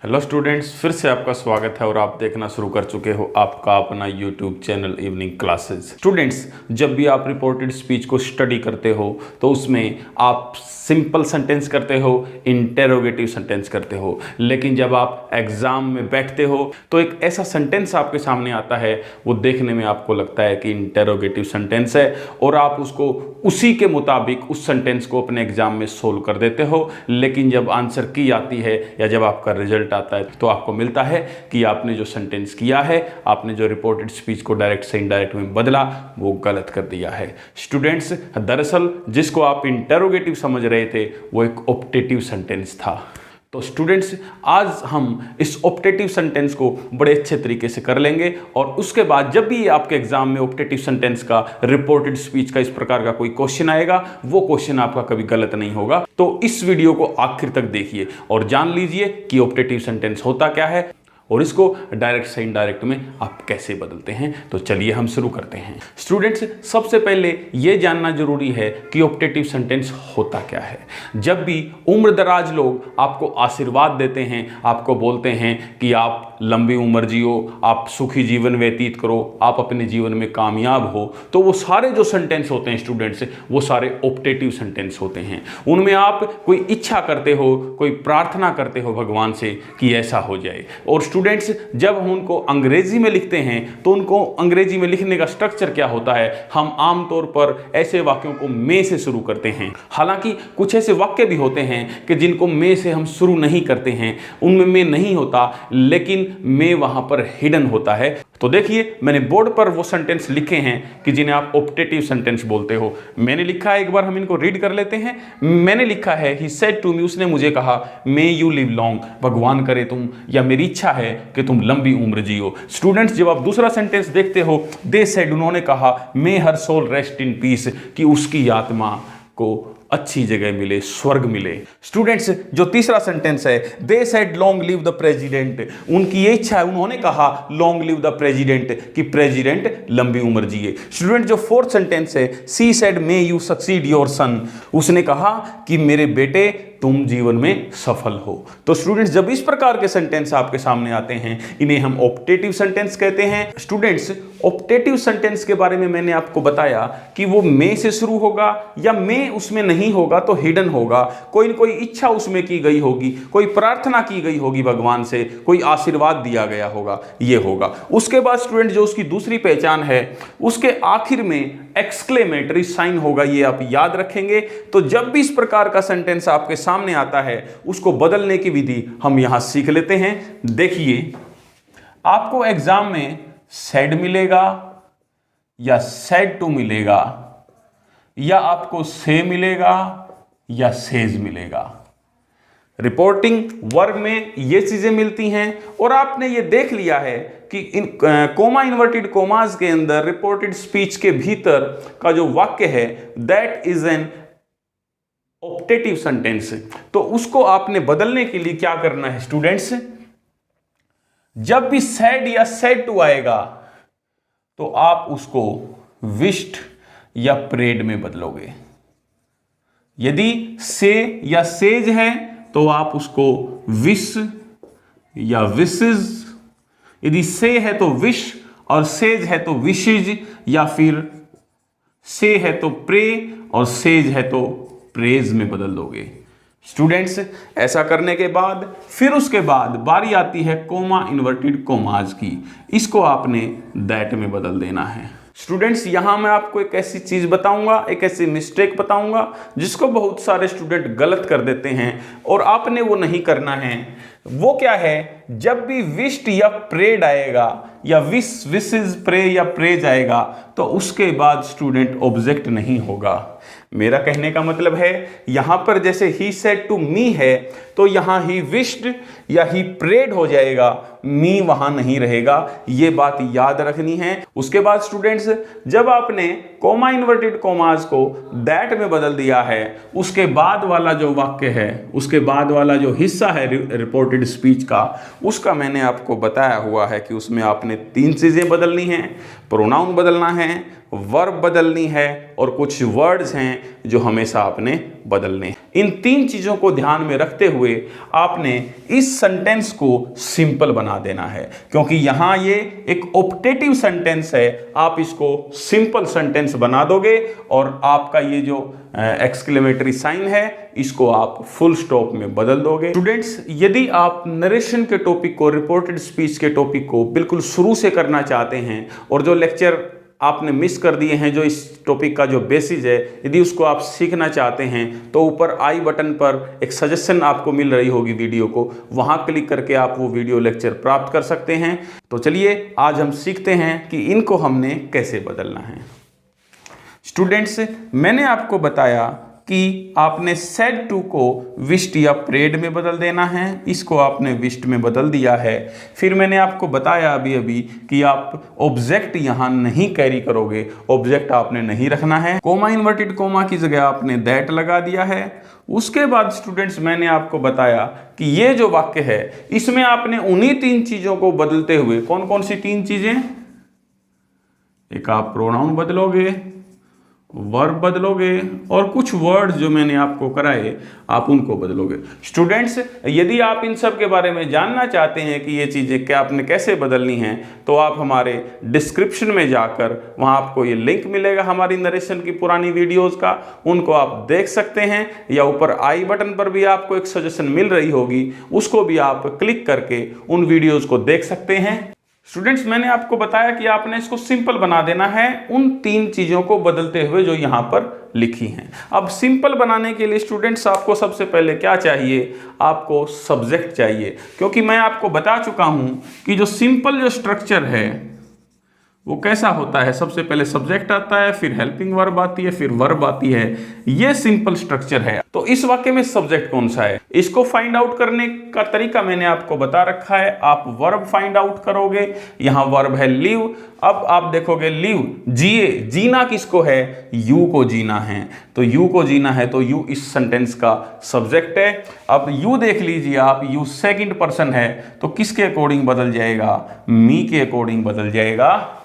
Hello students, फिर से आपका स्वागत है और आप देखना शुरू कर चुके हो आपका अपना YouTube channel evening classes. Students, जब भी आप रिपोर्टेड स्पीच को स्टडी करते हो तो उसमें आप सिंपल सेंटेंस करते हो, इंटेरोगेटिव सेंटेंस करते हो, लेकिन जब आप एग्जाम में बैठते हो तो एक ऐसा सेंटेंस आपके सामने आता है, वो देखने में आपको लगता है कि इंटेरोगेटिव सेंटेंस है और आप उसको उसी के मुताबिक उस सेंटेंस को अपने एग्जाम में सोल्व कर देते हो। लेकिन जब आंसर की आती है या जब आपका रिजल्ट आता है तो आपको मिलता है कि आपने जो सेंटेंस किया है, आपने जो रिपोर्टेड स्पीच को डायरेक्ट से इनडायरेक्ट में बदला, वो गलत कर दिया है। स्टूडेंट्स, दरअसल जिसको आप इंटेरोगेटिव समझ रहे थे वो एक ऑप्टेटिव सेंटेंस था। तो स्टूडेंट्स, आज हम इस ऑप्टेटिव सेंटेंस को बड़े अच्छे तरीके से कर लेंगे और उसके बाद जब भी आपके एग्जाम में ऑप्टेटिव सेंटेंस का, रिपोर्टेड स्पीच का इस प्रकार का कोई क्वेश्चन आएगा, वो क्वेश्चन आपका कभी गलत नहीं होगा। तो इस वीडियो को आखिर तक देखिए और जान लीजिए कि ऑप्टेटिव सेंटेंस होता क्या है और इसको डायरेक्ट से इनडायरेक्ट में आप कैसे बदलते हैं। तो चलिए हम शुरू करते हैं। स्टूडेंट्स, सबसे पहले यह जानना जरूरी है कि ऑप्टेटिव सेंटेंस होता क्या है। जब भी उम्रदराज लोग आपको आशीर्वाद देते हैं, आपको बोलते हैं कि आप लंबी उम्र जियो, आप सुखी जीवन व्यतीत करो, आप अपने जीवन में कामयाब हो, तो वो सारे जो सेंटेंस होते हैं स्टूडेंट्स, वो सारे ऑप्टेटिव सेंटेंस होते हैं। उनमें आप कोई इच्छा करते हो, कोई प्रार्थना करते हो भगवान से कि ऐसा हो जाए। और स्टूडेंट्स, जब हम उनको अंग्रेजी में लिखते हैं तो उनको अंग्रेजी में लिखने का स्ट्रक्चर क्या होता है, हम आमतौर पर ऐसे वाक्यों को मे से शुरू करते हैं। हालांकि कुछ ऐसे वाक्य भी होते हैं कि जिनको मे से हम शुरू नहीं करते हैं, उनमें मे नहीं होता, लेकिन मे वहां पर हिडन होता है। तो देखिए, मैंने बोर्ड पर वो सेंटेंस लिखे हैं कि जिन्हें आप ऑप्टेटिव सेंटेंस बोलते हो। मैंने लिखा है, एक बार हम इनको रीड कर लेते हैं। मैंने लिखा है, ही सेड टू मी, उसने मुझे कहा, मे यू लिव लॉन्ग, भगवान करे तुम, या मेरी इच्छा है कि तुम लंबी उम्र जियो। स्टूडेंट्स, जब आप दूसरा सेंटेंस देखते हो, दे सेड, उन्होंने कहा, मे her soul rest in peace, कि उसकी आत्मा को अच्छी जगह मिले, स्वर्ग मिले। स्टूडेंट्स, जो तीसरा सेंटेंस है, they said long live the president, उनकी ये इच्छा है, उन्होंने कहा लॉन्ग लिव द प्रेसिडेंट, कि प्रेसिडेंट लंबी उम्र जिए। स्टूडेंट, जो फोर्थ सेंटेंस है, she said may you succeed your son, उसने कहा कि मेरे बेटे तुम जीवन में सफल हो। तो स्टूडेंट्स, जब इस प्रकार के सेंटेंस आपके सामने आते हैं, इन्हें हम ऑप्टेटिव सेंटेंस कहते हैं। स्टूडेंट्स, ऑप्टेटिव सेंटेंस के बारे में मैंने आपको बताया कि वो मे से शुरू होगा, या मे उसमें नहीं होगा तो हिडन होगा। कोई न कोई इच्छा उसमें की गई होगी, कोई प्रार्थना की गई होगी भगवान से, कोई आशीर्वाद दिया गया होगा, ये होगा। उसके बाद स्टूडेंट, जो उसकी दूसरी पहचान है, उसके आखिर में एक्सक्लेमेटरी साइन होगा, ये आप याद रखेंगे। तो जब भी इस प्रकार का सेंटेंस आपके सामने आता है, उसको बदलने की विधि हम यहां सीख लेते हैं। देखिए, आपको एग्जाम में सेड मिलेगा या सेड टू मिलेगा, या आपको से मिलेगा या सेज मिलेगा। रिपोर्टिंग वर्ब में ये चीजें मिलती हैं और आपने ये देख लिया है कि इन कोमा इन्वर्टेड कोमास के अंदर रिपोर्टेड स्पीच के भीतर का जो वाक्य है, that is an optative sentence. तो उसको आपने बदलने के लिए क्या करना है स्टूडेंट्स, जब भी सेड या सेड टू आएगा तो आप उसको विश्ड या प्रेड में बदलोगे। यदि से या सेज है तो आप उसको विश या विशेज, यदि से है तो विश और सेज है तो विशेज, या फिर से है तो प्रे और सेज है तो प्रेज में बदल दोगे। स्टूडेंट्स, ऐसा करने के बाद फिर उसके बाद बारी आती है कोमा इन्वर्टेड कोमाज की, इसको आपने दैट में बदल देना है। स्टूडेंट्स, यहां मैं आपको एक ऐसी चीज बताऊंगा, एक ऐसी मिस्टेक बताऊंगा जिसको बहुत सारे स्टूडेंट गलत कर देते हैं और आपने वो नहीं करना है। वो क्या है, जब भी विश्ड या प्रेड आएगा, या विशेज प्रे या प्रेज आएगा, तो उसके बाद स्टूडेंट ऑब्जेक्ट नहीं होगा। मेरा कहने का मतलब है, यहां पर जैसे ही सेड टू मी है तो यहां ही विश्ड या ही प्रेड हो जाएगा, मी वहां नहीं रहेगा। ये बात याद रखनी है। उसके बाद स्टूडेंट्स, जब आपने कोमा इन्वर्टेड कोमास को दैट में बदल दिया है, उसके बाद वाला जो वाक्य है, उसके बाद वाला जो हिस्सा है रिपोर्टेड स्पीच का, उसका मैंने आपको बताया हुआ है कि उसमें आपने 3 चीजें बदलनी हैं। प्रोनाउन बदलना है, वर्ब बदलनी है, और कुछ वर्ड्स हैं जो हमेशा आपने बदलने। इन 3 चीज़ों को ध्यान में रखते हुए आपने इस सेंटेंस को सिंपल बना देना है, क्योंकि यहाँ ये एक ऑप्टेटिव सेंटेंस है। आप इसको सिंपल सेंटेंस बना दोगे और आपका ये जो एक्सक्लेमेटरी साइन है इसको आप फुल स्टॉप में बदल दोगे। स्टूडेंट्स, यदि आप नरेशन के टॉपिक को, रिपोर्टेड स्पीच के टॉपिक को बिल्कुल शुरू से करना चाहते हैं और जो लेक्चर आपने मिस कर दिए हैं, जो इस टॉपिक का जो बेसिस है, यदि उसको आप सीखना चाहते हैं तो ऊपर आई बटन पर एक सजेशन आपको मिल रही होगी वीडियो को, वहां क्लिक करके आप वो वीडियो लेक्चर प्राप्त कर सकते हैं। तो चलिए आज हम सीखते हैं कि इनको हमने कैसे बदलना है। स्टूडेंट्स, मैंने आपको बताया कि आपने सेड टू को विश्ड या प्रेड में बदल देना है, इसको आपने विश्ड में बदल दिया है। फिर मैंने आपको बताया अभी कि आप ऑब्जेक्ट यहाँ नहीं कैरी करोगे, ऑब्जेक्ट आपने नहीं रखना है, कोमा इन्वर्टेड कोमा की जगह आपने दैट लगा दिया है। उसके बाद स्टूडेंट्स मैंने आपको बताया कि ये जो वाक्य है इसमें आपने उन्हीं 3 चीज़ों को बदलते हुए, कौन कौन सी 3 चीज़ें, एक आप प्रोनाउन बदलोगे, वर्ब बदलोगे और कुछ वर्ड जो मैंने आपको कराए आप उनको बदलोगे। स्टूडेंट्स, यदि आप इन सब के बारे में जानना चाहते हैं कि ये चीज़ें क्या आपने कैसे बदलनी हैं, तो आप हमारे डिस्क्रिप्शन में जाकर वहाँ आपको ये लिंक मिलेगा हमारी नरेशन की पुरानी वीडियोज़ का, उनको आप देख सकते हैं, या ऊपर आई बटन पर भी आपको एक सजेशन मिल रही होगी, उसको भी आप क्लिक करके उन वीडियोज़ को देख सकते हैं। स्टूडेंट्स, मैंने आपको बताया कि आपने इसको सिंपल बना देना है उन 3 चीज़ों को बदलते हुए जो यहाँ पर लिखी हैं। अब सिंपल बनाने के लिए स्टूडेंट्स आपको सबसे पहले क्या चाहिए, आपको सब्जेक्ट चाहिए, क्योंकि मैं आपको बता चुका हूँ कि जो सिंपल जो स्ट्रक्चर है वो कैसा होता है। सबसे पहले सब्जेक्ट आता है, फिर हेल्पिंग वर्ब आती है, फिर वर्ब आती है। ये सिंपल स्ट्रक्चर है। तो इस वाक्य में सब्जेक्ट कौन सा है, इसको फाइंड आउट करने का तरीका मैंने आपको बता रखा है। आप वर्ब फाइंड आउट करोगे, यहाँ वर्ब है लिव। अब आप देखोगे लिव, जिए, जीना किसको है, यू को जीना है, तो यू को जीना है, तो यू इस सेंटेंस का सब्जेक्ट है। अब यू देख लीजिए आप, यू सेकंड पर्सन है, तो किसके अकॉर्डिंग बदल जाएगा, मी के अकॉर्डिंग बदल जाएगा।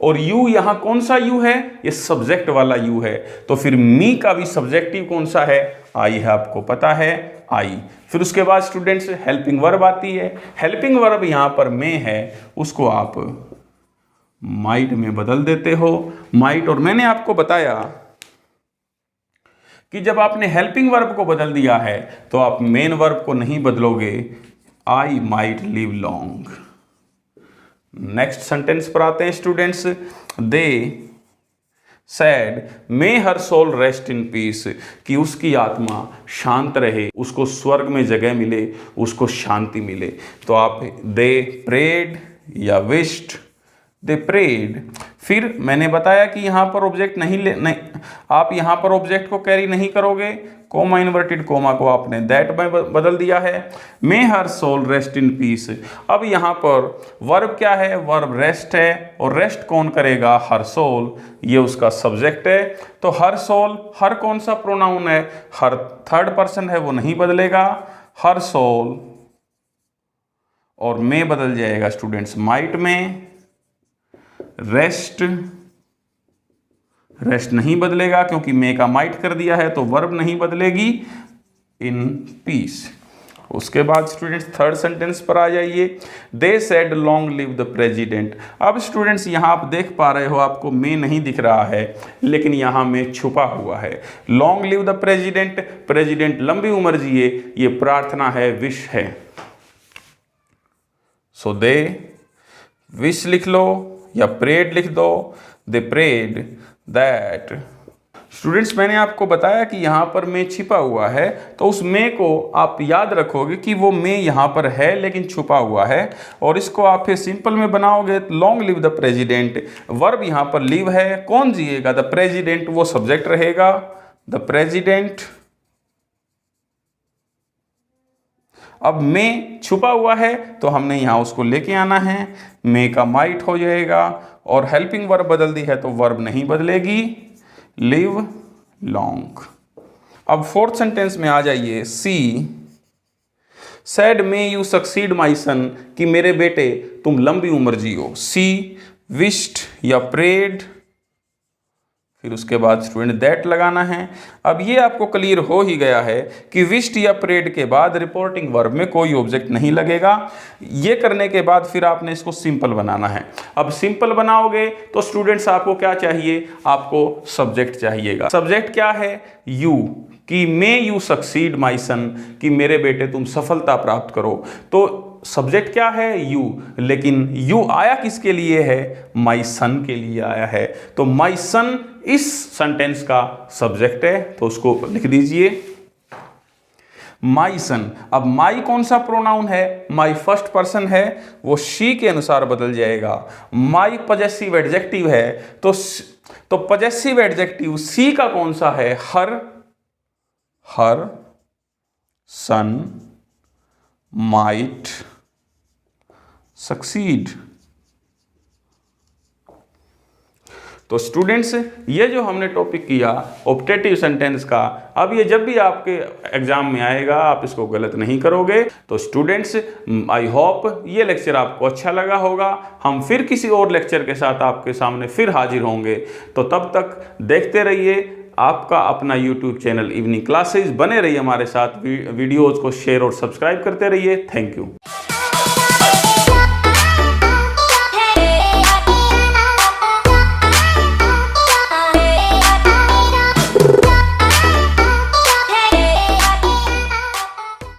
और यू यहाँ कौन सा यू है, ये सब्जेक्ट वाला यू है, तो फिर मी का भी सब्जेक्टिव कौन सा है, आई है, आपको पता है आई। फिर उसके बाद स्टूडेंट्स हेल्पिंग वर्ब आती है। हेल्पिंग वर्ब यहाँ पर में है, उसको आप माइट में बदल देते हो, माइट। और मैंने आपको बताया कि जब आपने हेल्पिंग वर्ब को बदल दिया है तो आप मेन वर्ब को नहीं बदलोगे, I might live long. Next sentence पर आते हैं students, they said may her soul rest in peace, कि उसकी आत्मा शांत रहे, उसको स्वर्ग में जगह मिले, उसको शांति मिले। तो आप दे प्रेड या विश्ड, दे प्रेड। फिर मैंने बताया कि यहाँ पर ऑब्जेक्ट नहीं, आप यहाँ पर ऑब्जेक्ट को कैरी नहीं करोगे, कोमा इन्वर्टेड कोमा को आपने दैट में बदल दिया है। मे her soul rest in piece. अब यहाँ पर वर्ब क्या है, वर्ब रेस्ट है, और रेस्ट कौन करेगा, हर सोल, ये उसका सब्जेक्ट है। तो हर सोल, हर कौन सा प्रोनाउन है, हर थर्ड पर्सन है, वो नहीं बदलेगा, हर सोल। और मे बदल जाएगा स्टूडेंट्स माइट में, रेस्ट, रेस्ट नहीं बदलेगा क्योंकि मे का माइट कर दिया है, तो वर्ब नहीं बदलेगी, इन पीस। उसके बाद स्टूडेंट्स थर्ड सेंटेंस पर आ जाइए, they said long live the president. अब स्टूडेंट्स यहाँ आप देख पा रहे हो, आपको मे नहीं दिख रहा है, लेकिन यहाँ में छुपा हुआ है। Long live the president, president लंबी उम्र जिए, ये प्रार्थना है, विश है। सो दे विश लिख लो या प्रेड लिख दो, दे प्रेड दैट। स्टूडेंट्स, मैंने आपको बताया कि यहाँ पर मे छिपा हुआ है, तो उस मे को आप याद रखोगे कि वो मे यहाँ पर है लेकिन छुपा हुआ है, और इसको आप फिर सिंपल में बनाओगे, long live the president. Verb यहाँ पर लिव है, कौन जिएगा, द प्रेजिडेंट, वो सब्जेक्ट रहेगा, द प्रेजिडेंट। अब मे छुपा हुआ है तो हमने यहाँ उसको लेके आना है, मे का माइट हो जाएगा, और हेल्पिंग वर्ब बदल दी है तो वर्ब नहीं बदलेगी, लिव लॉन्ग। अब फोर्थ सेंटेंस में आ जाइए, सी सैड मे यू सक्सीड माई सन, कि मेरे बेटे तुम लंबी उम्र जियो। सी विश्ड या प्रेड, फिर उसके बाद स्टूडेंट दैट लगाना है। अब ये आपको क्लियर हो ही गया है कि विश्ड या प्रेड के बाद रिपोर्टिंग वर्ब में कोई ऑब्जेक्ट नहीं लगेगा। ये करने के बाद फिर आपने इसको सिंपल बनाना है। अब सिंपल बनाओगे तो स्टूडेंट्स आपको क्या चाहिए, आपको सब्जेक्ट चाहिएगा। सब्जेक्ट क्या है, यू, कि मे यू सक्सीड माई सन, कि मेरे बेटे तुम सफलता प्राप्त करो। तो सब्जेक्ट क्या है, यू, लेकिन यू आया किसके लिए है, माई सन के लिए आया है। तो माई सन इस सेंटेंस का सब्जेक्ट है, तो उसको लिख दीजिए माई सन। अब माई कौन सा प्रोनाउन है, माई फर्स्ट पर्सन है, वो शी के अनुसार बदल जाएगा। माई पजेसिव एडजेक्टिव है, तो पजेसिव एडजेक्टिव सी का कौन सा है, हर, हर सन माइट सक्सीड। तो स्टूडेंट्स ये जो हमने टॉपिक किया ऑप्टेटिव सेंटेंस का, अब ये जब भी आपके एग्जाम में आएगा आप इसको गलत नहीं करोगे। तो स्टूडेंट्स आई होप ये लेक्चर आपको अच्छा लगा होगा। हम फिर किसी और लेक्चर के साथ आपके सामने फिर हाजिर होंगे। तो तब तक देखते रहिए आपका अपना YouTube चैनल इवनिंग क्लासेस। बने रहिए हमारे साथ, वीडियोज़ को शेयर और सब्सक्राइब करते रहिए। Thank you.